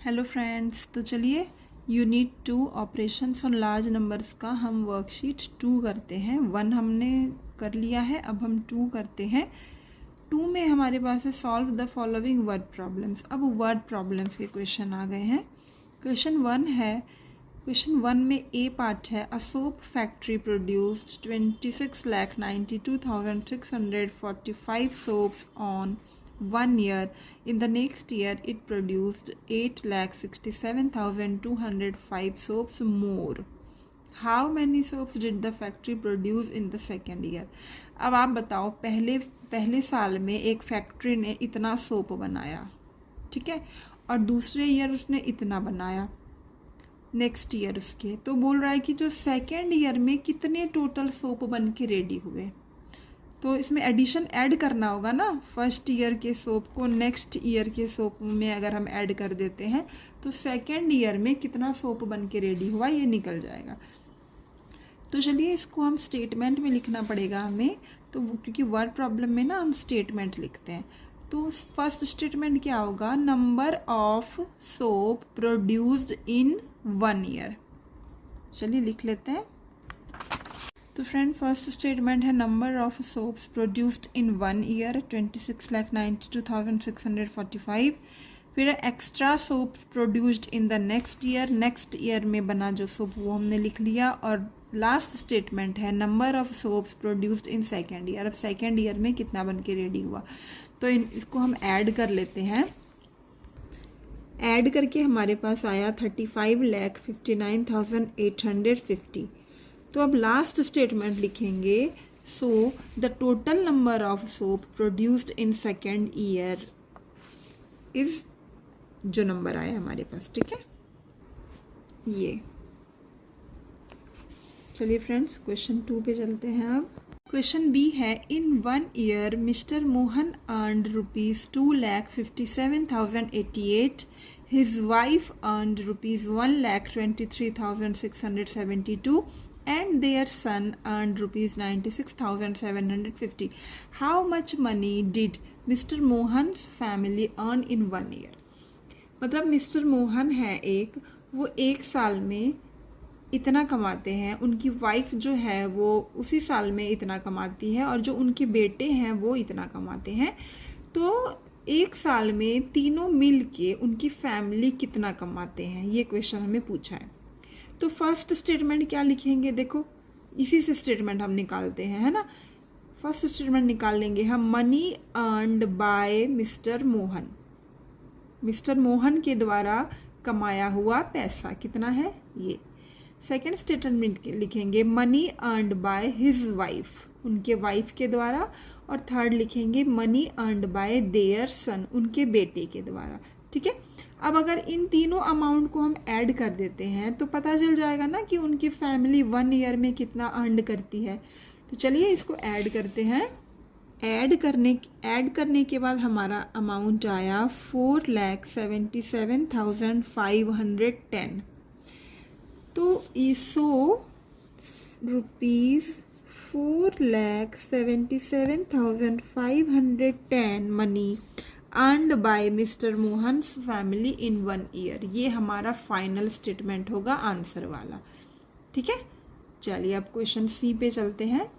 Hello friends, तो चलिए unit 2 operations on large numbers का हम वर्कशीट 2 करते हैं। 1 हमने कर लिया है, अब हम 2 करते हैं। 2 में हमारे पास है solve the following word problems. अब वर्ड प्रॉब्लम्स के क्वेश्चन आ गए हैं। क्वेश्चन 1 है, क्वेश्चन 1 में ए पार्ट है, a soap factory produced 26,92,645 soaps on 1 year. In the next year, it produced 8,67,205 soaps more. How many soaps did the factory produce in the second year? अब आप बताओ, पहले साल में एक फैक्ट्री ने इतना सोप बनाया, ठीक है, और दूसरे ईयर उसने इतना बनाया, नेक्स्ट ईयर उसके, तो बोल रहा है कि जो सेकेंड ईयर में कितने टोटल सोप बन के रेडी हुए। तो इसमें एडिशन ऐड करना होगा ना, फर्स्ट ईयर के सोप को नेक्स्ट ईयर के सोप में अगर हम ऐड कर देते हैं तो सेकेंड ईयर में कितना सोप बन के रेडी हुआ ये निकल जाएगा। तो चलिए इसको हम स्टेटमेंट में लिखना पड़ेगा हमें, तो क्योंकि वर्ड प्रॉब्लम में ना हम स्टेटमेंट लिखते हैं। तो फर्स्ट स्टेटमेंट क्या होगा, number of soap produced in 1 year। चलिए लिख लेते हैं। तो फ्रेंड फर्स्ट स्टेटमेंट है number of soaps produced in 1 year 26,92,645। फिर extra soaps produced in the next year में बना जो सोप वो हमने लिख लिया। और लास्ट स्टेटमेंट है number of soaps produced in second year. अब सेकेंड ईयर में कितना बन के रेडी हुआ, तो इसको हम ऐड कर लेते हैं। ऐड करके हमारे पास आया 35,59,850। तो अब लास्ट स्टेटमेंट लिखेंगे, so the total number of soap produced in second year is जो नंबर आया हमारे पास, ठीक है ये। चलिए फ्रेंड्स क्वेश्चन 2 पे चलते हैं। अब क्वेश्चन बी है, इन 1 year mister Mohan earned rupees 2,57,088, his wife earned rupees 1,23,672 and their son earned rupees 96,750. How much money did Mr. Mohan's family earn in 1 year? मतलब मिस्टर मोहन है एक, वो एक साल में इतना कमाते हैं, उनकी वाइफ जो है वो उसी साल में इतना कमाती है, और जो उनके बेटे हैं वो इतना कमाते हैं। तो एक साल में तीनों मिल के उनकी फैमिली कितना कमाते हैं, ये क्वेश्चन हमें पूछा है। तो फर्स्ट स्टेटमेंट क्या लिखेंगे, देखो इसी से स्टेटमेंट हम निकालते हैं, है ना। फर्स्ट स्टेटमेंट निकाल लेंगे हम, money earned bye mister Mohan, mister Mohan के द्वारा कमाया हुआ पैसा कितना है ये। सेकंड स्टेटमेंट लिखेंगे, money earned by his wife, उनके वाइफ के द्वारा। और थर्ड लिखेंगे, मनी अर्नड बाय देयर सन, उनके बेटे के द्वारा, ठीक है। अब अगर इन तीनों अमाउंट को हम ऐड कर देते हैं तो पता चल जाएगा ना कि उनकी फैमिली 1 year में कितना अर्न करती है। तो चलिए इसको ऐड करते हैं। ऐड करने के बाद हमारा अमाउंट आया 4,77,510। तो so rupees 4,77,510 money earned bye mister Mohan's family in 1 year। ये हमारा फाइनल स्टेटमेंट होगा आंसर वाला, ठीक है। चलिए अब क्वेश्चन सी पे चलते हैं।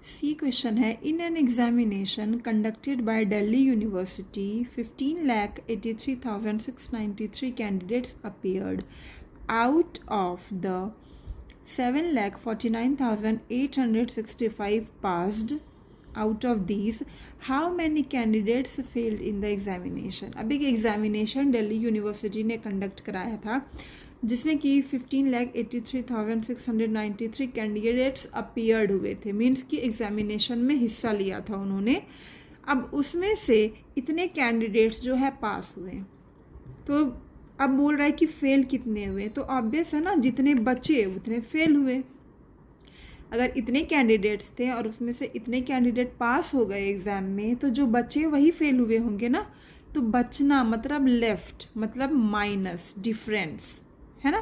सी क्वेश्चन है, in an examination conducted by Delhi university 15,83,693 candidates appeared. Out of the 7,49,865 passed, out of these how many candidates failed in the examination. अब एक एग्जामिनेशन दिल्ली यूनिवर्सिटी ने कंडक्ट कराया था जिसमें कि 15,83,693 कैंडिडेट्स अपीयर्ड हुए थे, मीन्स कि एग्जामिनेशन में हिस्सा लिया था उन्होंने। अब उसमें से इतने कैंडिडेट्स जो है पास हुए, तो अब बोल रहा है कि फेल कितने हुए, तो ऑब्वियस है ना, जितने बचे उतने फेल हुए। अगर इतने कैंडिडेट्स थे और उसमें से इतने कैंडिडेट पास हो गए एग्जाम में, तो जो बचे वही फेल हुए होंगे ना। तो बचना मतलब लेफ्ट, मतलब माइनस, डिफरेंस, है ना।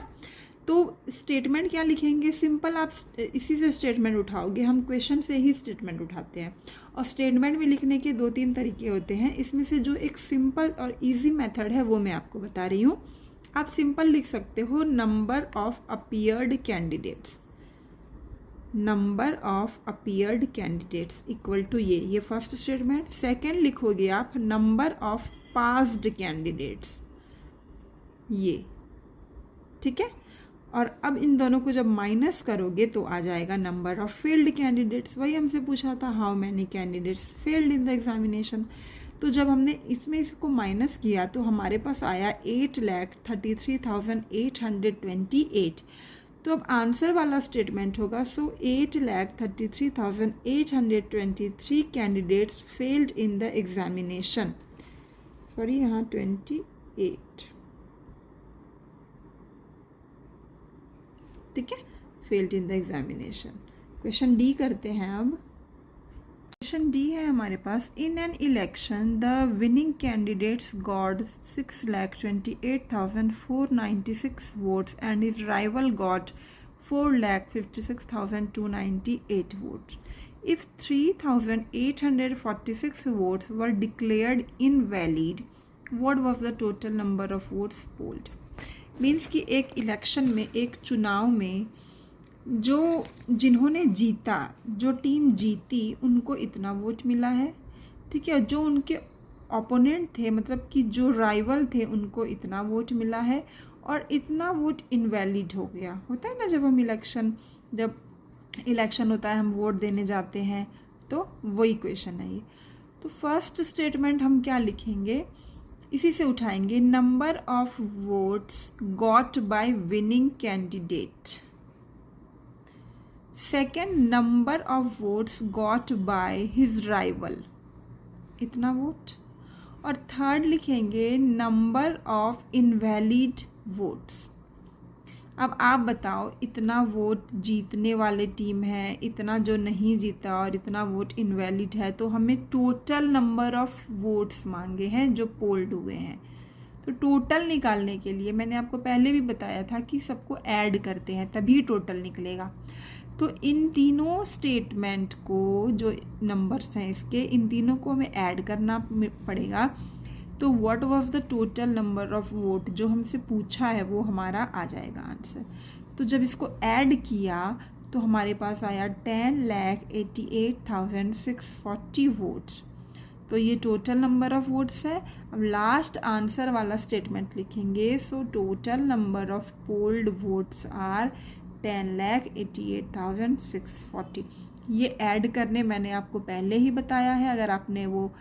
तो स्टेटमेंट क्या लिखेंगे, सिंपल आप इसी से स्टेटमेंट उठाओगे, हम क्वेश्चन से ही स्टेटमेंट उठाते हैं। और स्टेटमेंट में लिखने के 2-3 तरीके होते हैं, इसमें से जो एक सिंपल और इजी मेथड है वो मैं आपको बता रही हूँ। आप सिंपल लिख सकते हो number of appeared candidates, number of appeared candidates equal to ये फर्स्ट स्टेटमेंट। सेकेंड लिखोगे आप नंबर ऑफ पास्ड कैंडिडेट्स, ये ठीक है। और अब इन दोनों को जब माइनस करोगे तो आ जाएगा नंबर ऑफ फेल्ड कैंडिडेट्स। वही हमसे पूछा था, how many candidates failed in the examination. तो जब हमने इसमें इसको माइनस किया तो हमारे पास आया 8,33,828। तो अब आंसर वाला स्टेटमेंट होगा, so 8,33,823 candidates failed in the examination. Sorry, यहाँ 28, ठीक है, failed in the examination. Question D करते हैं अब। क्वेश्चन डी है हमारे पास, in an election the winning candidates got 6,28,496 votes and his rival got 4,56,298 votes. If 3,846 votes were declared invalid, what was the total number of votes polled? Means कि एक election में, एक चुनाव में जो जिन्होंने जीता, जो टीम जीती, उनको इतना वोट मिला है, ठीक है। जो उनके ओपोनेंट थे, मतलब कि जो राइवल थे, उनको इतना वोट मिला है और इतना वोट इनवैलिड हो गया। होता है ना, जब इलेक्शन होता है, हम वोट देने जाते हैं, तो वही क्वेश्चन है ये। तो फर्स्ट स्टेटमेंट हम क्या लिखेंगे, इसी से उठाएंगे, number of votes got bye winning candidate. Second, number of votes got by his rival, इतना वोट। और थर्ड लिखेंगे नंबर ऑफ इनवैलिड वोट्स। अब आप बताओ, इतना वोट जीतने वाले टीम है, इतना जो नहीं जीता और इतना वोट इनवैलिड है, तो हमें टोटल नंबर ऑफ वोट्स मांगे हैं जो पोल्ड हुए हैं। तो टोटल निकालने के लिए मैंने आपको पहले भी बताया था कि सबको ऐड करते हैं तभी टोटल निकलेगा। तो इन तीनों स्टेटमेंट को, जो नंबर्स हैं इसके, इन तीनों को हमें ऐड करना पड़ेगा। तो what was the total number of vote, जो हमसे पूछा है वो हमारा आ जाएगा आंसर। तो जब इसको ऐड किया तो हमारे पास आया 10,88,640 वोट्स। तो ये टोटल नंबर ऑफ वोट्स है। अब लास्ट आंसर वाला स्टेटमेंट लिखेंगे, so total number of polled votes are 10,88,640। ये ऐड करने मैंने आपको पहले ही बताया है। अगर आपने वो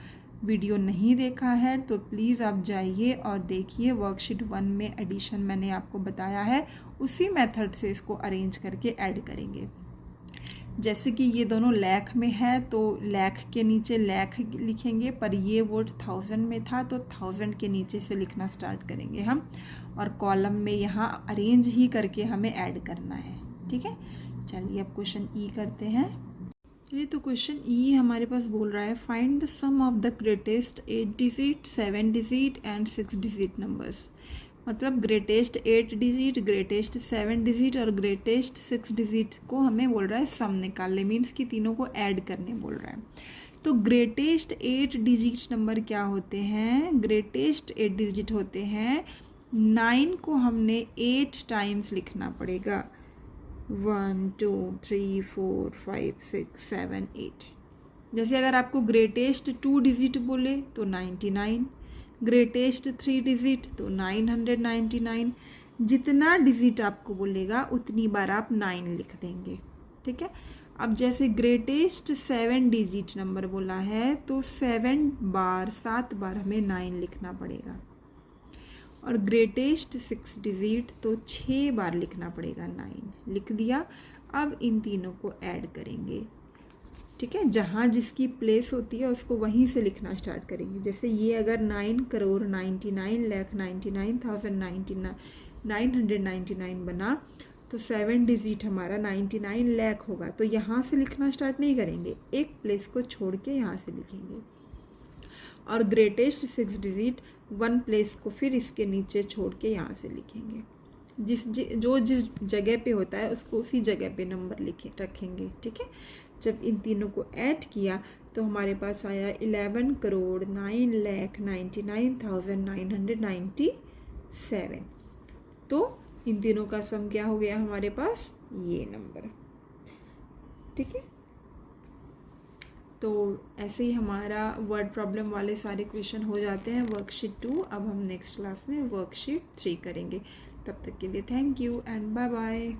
वीडियो नहीं देखा है तो प्लीज़ आप जाइए और देखिए, वर्कशीट 1 में एडिशन मैंने आपको बताया है, उसी मेथड से इसको अरेंज करके ऐड करेंगे। जैसे कि ये दोनों लाख में है तो लाख के नीचे लाख लिखेंगे, पर ये वोट 1000 में था तो 1000 के नीचे से लिखना स्टार्ट करेंगे हम, और कॉलम में यहाँ अरेंज ही करके हमें ऐड करना है, ठीक है। चलिए अब क्वेश्चन ई करते हैं। चलिए, तो क्वेश्चन ई हमारे पास बोल रहा है, find the sum of the greatest 8 digit, 7 digit and 6 digit numbers. मतलब ग्रेटेस्ट 8 डिजिट, ग्रेटेस्ट 7 डिजिट और ग्रेटेस्ट 6 डिजिट को हमें बोल रहा है सम निकालने, मीन्स कि तीनों को ऐड करने बोल रहा है। तो ग्रेटेस्ट 8 डिजिट नंबर क्या होते हैं, ग्रेटेस्ट 8 डिजिट होते हैं 9 को हमने 8 टाइम्स लिखना पड़ेगा, 1 2 3 4 5 6 7 8। जैसे अगर आपको ग्रेटेस्ट 2 डिजिट बोले तो 99, ग्रेटेस्ट 3 डिजिट तो 999। जितना डिजिट आपको बोलेगा उतनी बार आप 9 लिख देंगे, ठीक है। अब जैसे ग्रेटेस्ट 7 डिजिट नंबर बोला है तो 7 बार हमें 9 लिखना पड़ेगा, और ग्रेटेस्ट 6 डिजिट तो 6 बार लिखना पड़ेगा, 9 लिख दिया। अब इन तीनों को ऐड करेंगे, ठीक है। जहाँ जिसकी प्लेस होती है उसको वहीं से लिखना स्टार्ट करेंगे। जैसे ये अगर 9,99,99,999 बना तो 7 डिजिट हमारा 99 लाख होगा। तो यहाँ से लिखना स्टार्ट नहीं करेंगे, एक प्लेस को छोड़ के यहाँ से लिखेंगे। और ग्रेटेस्ट 6 डिजिट 1 प्लेस को फिर इसके नीचे छोड़ के यहाँ से लिखेंगे। जिस जगह पे होता है उसको उसी जगह पे नंबर रखेंगे, ठीक है। जब इन तीनों को ऐड किया तो हमारे पास आया 11,09,99,997। तो इन तीनों का सम क्या हो गया हमारे पास, ये नंबर, ठीक है। तो ऐसे ही हमारा वर्ड प्रॉब्लम वाले सारे क्वेश्चन हो जाते हैं वर्कशीट 2। अब हम नेक्स्ट क्लास में वर्कशीट 3 करेंगे। तब तक के लिए thank you and bye bye.